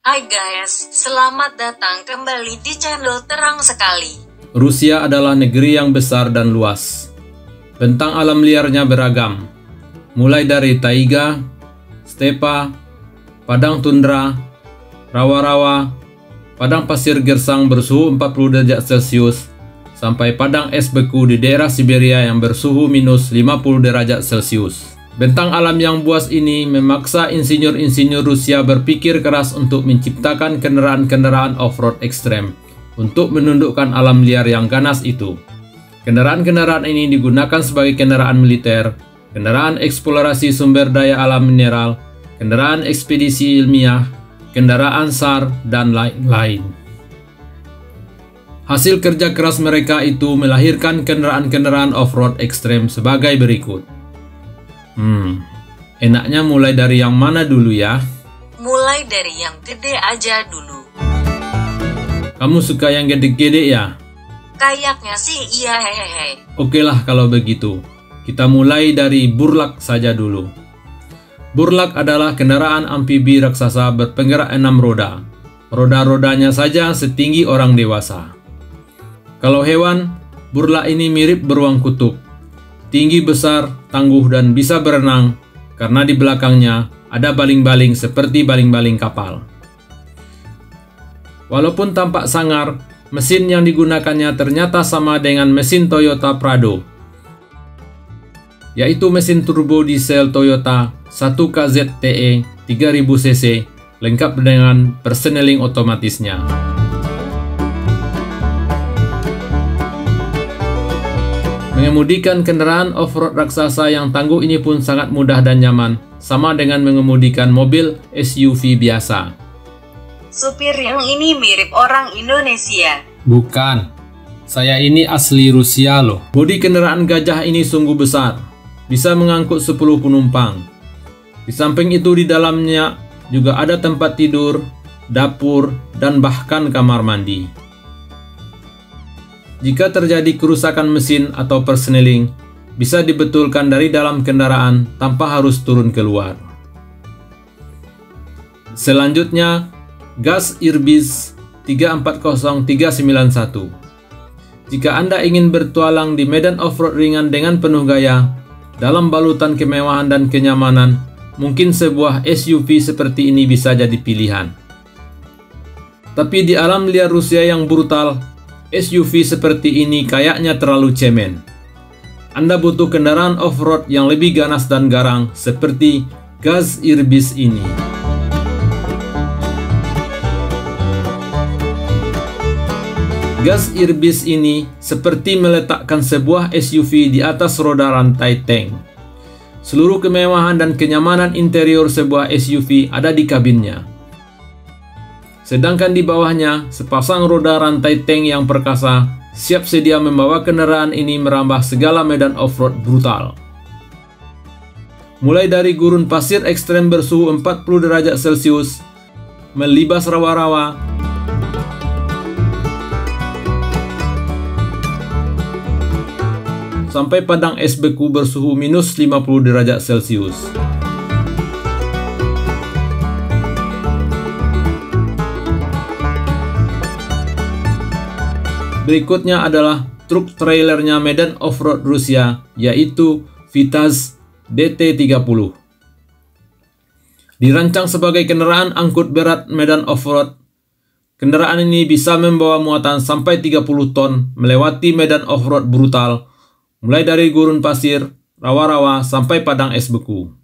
Hai guys, selamat datang kembali di channel Terang Sekali. Rusia adalah negeri yang besar dan luas. Bentang alam liarnya beragam, mulai dari taiga, stepa, padang tundra, rawa-rawa, padang pasir gersang bersuhu 40 derajat Celcius, sampai padang es beku di daerah Siberia yang bersuhu minus 50 derajat Celcius. Bentang alam yang buas ini memaksa insinyur-insinyur Rusia berpikir keras untuk menciptakan kendaraan-kendaraan off-road ekstrem untuk menundukkan alam liar yang ganas itu. Kendaraan-kendaraan ini digunakan sebagai kendaraan militer, kendaraan eksplorasi sumber daya alam mineral, kendaraan ekspedisi ilmiah, kendaraan SAR, dan lain-lain. Hasil kerja keras mereka itu melahirkan kendaraan-kendaraan off-road ekstrem sebagai berikut. Enaknya mulai dari yang mana dulu ya? Mulai dari yang gede aja dulu. Kamu suka yang gede-gede ya? Kayaknya sih iya hehehe. Oke lah kalau begitu. Kita mulai dari Burlak saja dulu. Burlak adalah kendaraan amfibi raksasa berpenggerak 6 roda. Roda-rodanya saja setinggi orang dewasa. Kalau hewan, Burlak ini mirip beruang kutub. Tinggi besar, tangguh dan bisa berenang karena di belakangnya ada baling-baling seperti baling-baling kapal. Walaupun tampak sangar, mesin yang digunakannya ternyata sama dengan mesin Toyota Prado, yaitu mesin turbo diesel Toyota 1KZTE 3000cc lengkap dengan perseneling otomatisnya. Mengemudikan kendaraan off-road raksasa yang tangguh ini pun sangat mudah dan nyaman, sama dengan mengemudikan mobil SUV biasa. Supir yang ini mirip orang Indonesia. Bukan, saya ini asli Rusia loh. Bodi kendaraan gajah ini sungguh besar, bisa mengangkut 10 penumpang. Di samping itu di dalamnya juga ada tempat tidur, dapur, dan bahkan kamar mandi. Jika terjadi kerusakan mesin atau perseneling, bisa dibetulkan dari dalam kendaraan tanpa harus turun keluar. Selanjutnya, gas Irbis 340391. Jika Anda ingin bertualang di medan off-road ringan dengan penuh gaya, dalam balutan kemewahan dan kenyamanan, mungkin sebuah SUV seperti ini bisa jadi pilihan. Tapi di alam liar Rusia yang brutal, SUV seperti ini kayaknya terlalu cemen. Anda butuh kendaraan off-road yang lebih ganas dan garang seperti gas Irbis ini. Gas Irbis ini seperti meletakkan sebuah SUV di atas roda rantai tank. Seluruh kemewahan dan kenyamanan interior sebuah SUV ada di kabinnya. Sedangkan di bawahnya, sepasang roda rantai tank yang perkasa siap sedia membawa kendaraan ini merambah segala medan off-road brutal. Mulai dari gurun pasir ekstrem bersuhu 40 derajat Celcius, melibas rawa-rawa, sampai padang es beku bersuhu minus 50 derajat Celcius. Berikutnya adalah truk trailernya medan off-road Rusia, yaitu Vitaz DT30. Dirancang sebagai kendaraan angkut berat medan off-road, kendaraan ini bisa membawa muatan sampai 30 ton melewati medan off-road brutal, mulai dari gurun pasir, rawa-rawa, sampai padang es beku.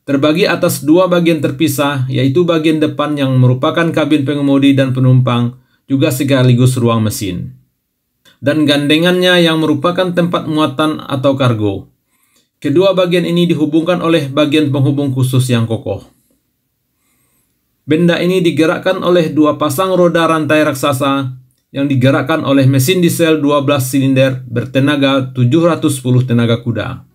Terbagi atas dua bagian terpisah, yaitu bagian depan yang merupakan kabin pengemudi dan penumpang, juga sekaligus ruang mesin, dan gandengannya yang merupakan tempat muatan atau kargo. Kedua bagian ini dihubungkan oleh bagian penghubung khusus yang kokoh. Benda ini digerakkan oleh dua pasang roda rantai raksasa yang digerakkan oleh mesin diesel 12 silinder bertenaga 710 tenaga kuda.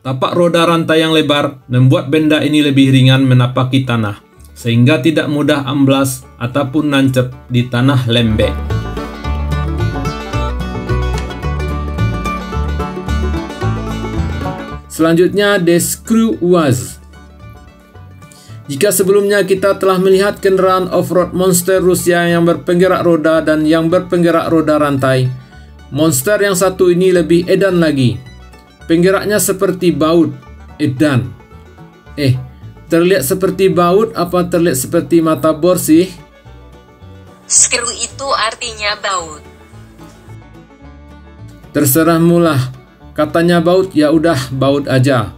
Tapak roda rantai yang lebar membuat benda ini lebih ringan menapaki tanah, sehingga tidak mudah amblas ataupun nancep di tanah lembek. Selanjutnya, The Screw Uaz. Jika sebelumnya kita telah melihat kendaraan off-road monster Rusia yang berpenggerak roda dan yang berpenggerak roda rantai, monster yang satu ini lebih edan lagi. Penggeraknya seperti baut, edan. Terlihat seperti baut apa terlihat seperti mata bor sih? Skru itu artinya baut. Terserah mulah. Katanya baut, ya udah baut aja.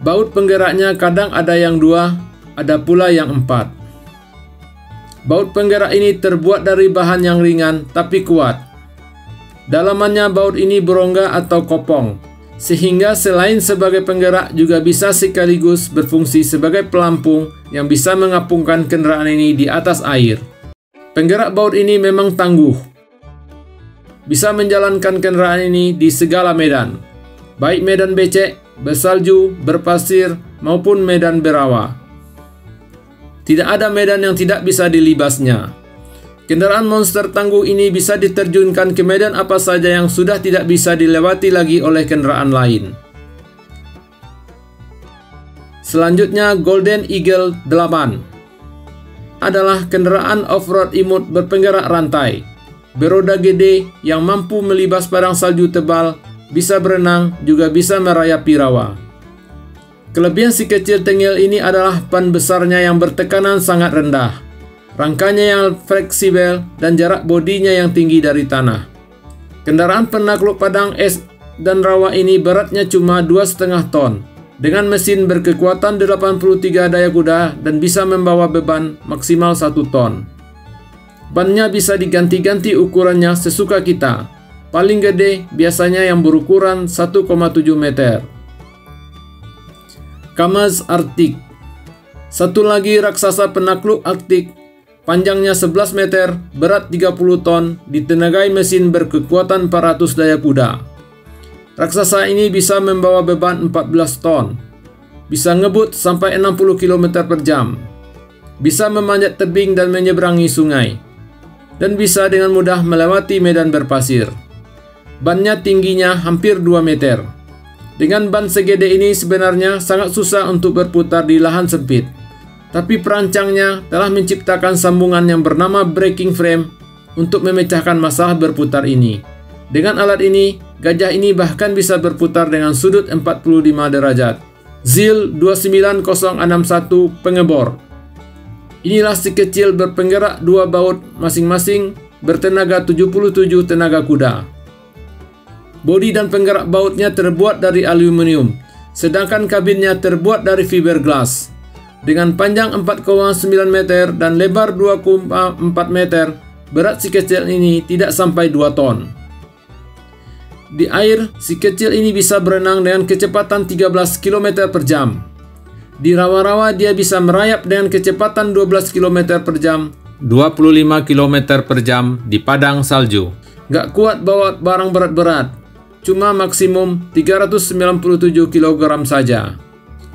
Baut penggeraknya kadang ada yang 2, ada pula yang 4. Baut penggerak ini terbuat dari bahan yang ringan tapi kuat. Dalamannya baut ini berongga atau kopong, sehingga selain sebagai penggerak juga bisa sekaligus berfungsi sebagai pelampung yang bisa mengapungkan kendaraan ini di atas air. Penggerak baut ini memang tangguh. Bisa menjalankan kendaraan ini di segala medan, baik medan becek, bersalju, berpasir, maupun medan berawa. Tidak ada medan yang tidak bisa dilibasnya. Kendaraan monster tangguh ini bisa diterjunkan ke medan apa saja yang sudah tidak bisa dilewati lagi oleh kendaraan lain. Selanjutnya, Golden Eagle 8 adalah kendaraan off-road imut berpenggerak rantai, beroda gede yang mampu melibas padang salju tebal, bisa berenang, juga bisa merayapi rawa. Kelebihan si kecil tengil ini adalah ban besarnya yang bertekanan sangat rendah, rangkanya yang fleksibel, dan jarak bodinya yang tinggi dari tanah. Kendaraan penakluk padang es dan rawa ini beratnya cuma 2,5 ton, dengan mesin berkekuatan 83 daya kuda dan bisa membawa beban maksimal 1 ton. Bannya bisa diganti-ganti ukurannya sesuka kita. Paling gede biasanya yang berukuran 1,7 meter. Kamaz Arctic, satu lagi raksasa penakluk Arktik, panjangnya 11 meter, berat 30 ton, ditenagai mesin berkekuatan 400 daya kuda. Raksasa ini bisa membawa beban 14 ton, bisa ngebut sampai 60 km per jam, bisa memanjat tebing dan menyeberangi sungai, dan bisa dengan mudah melewati medan berpasir. Bannya tingginya hampir 2 meter. Dengan ban segede ini sebenarnya sangat susah untuk berputar di lahan sempit. Tapi perancangnya telah menciptakan sambungan yang bernama braking frame untuk memecahkan masalah berputar ini. Dengan alat ini, gajah ini bahkan bisa berputar dengan sudut 45 derajat. ZIL 29061 pengebor. Inilah si kecil berpenggerak 2 baut masing-masing bertenaga 77 tenaga kuda. Bodi dan penggerak bautnya terbuat dari aluminium, sedangkan kabinnya terbuat dari fiberglass. Dengan panjang 4,9 meter dan lebar 2,4 meter, berat si kecil ini tidak sampai 2 ton. Di air, si kecil ini bisa berenang dengan kecepatan 13 km per jam. Di rawa-rawa dia bisa merayap dengan kecepatan 12 km per jam, 25 km per jam di padang salju. Gak kuat bawa barang berat-berat, cuma maksimum 397 kg saja.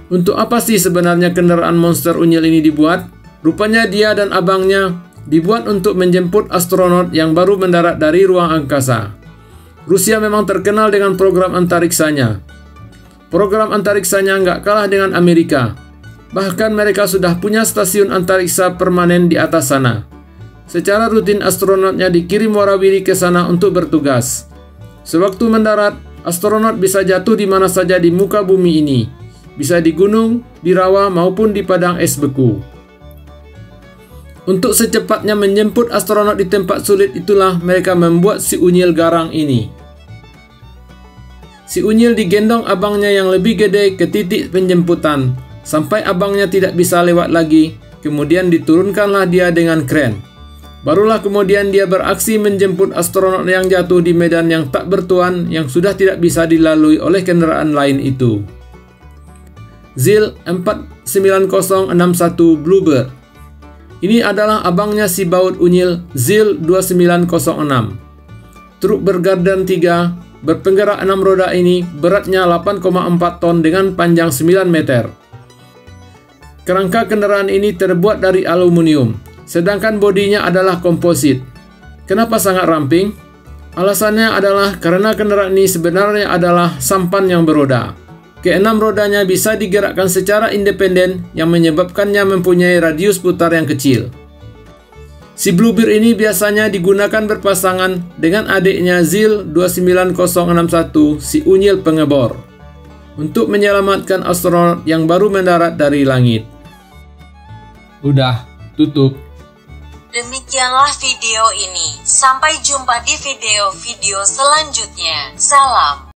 Untuk apa sih sebenarnya kendaraan monster unyil ini dibuat? Rupanya dia dan abangnya dibuat untuk menjemput astronot yang baru mendarat dari ruang angkasa. Rusia memang terkenal dengan program antariksanya. Program antariksanya nggak kalah dengan Amerika. Bahkan mereka sudah punya stasiun antariksa permanen di atas sana. Secara rutin astronotnya dikirim warawiri ke sana untuk bertugas. Sewaktu mendarat, astronot bisa jatuh di mana saja di muka bumi ini. Bisa di gunung, di rawa, maupun di padang es beku. Untuk secepatnya menjemput astronot di tempat sulit itulah mereka membuat si unyil garang ini. Si unyil digendong abangnya yang lebih gede ke titik penjemputan, sampai abangnya tidak bisa lewat lagi, kemudian diturunkanlah dia dengan kren. Barulah kemudian dia beraksi menjemput astronot yang jatuh di medan yang tak bertuan yang sudah tidak bisa dilalui oleh kendaraan lain itu. ZIL 49061 Bluebird. Ini adalah abangnya si baut unyil ZIL 2906. Truk bergardan 3 berpenggerak 6 roda ini beratnya 8,4 ton dengan panjang 9 meter. Kerangka kendaraan ini terbuat dari aluminium, sedangkan bodinya adalah komposit. Kenapa sangat ramping? Alasannya adalah karena kendaraan ini sebenarnya adalah sampan yang beroda. Keenam rodanya bisa digerakkan secara independen yang menyebabkannya mempunyai radius putar yang kecil. Si Bluebird ini biasanya digunakan berpasangan dengan adiknya ZIL 29061, si unyil pengebor, untuk menyelamatkan astronot yang baru mendarat dari langit. Udah, tutup. Demikianlah video ini. Sampai jumpa di video-video selanjutnya. Salam.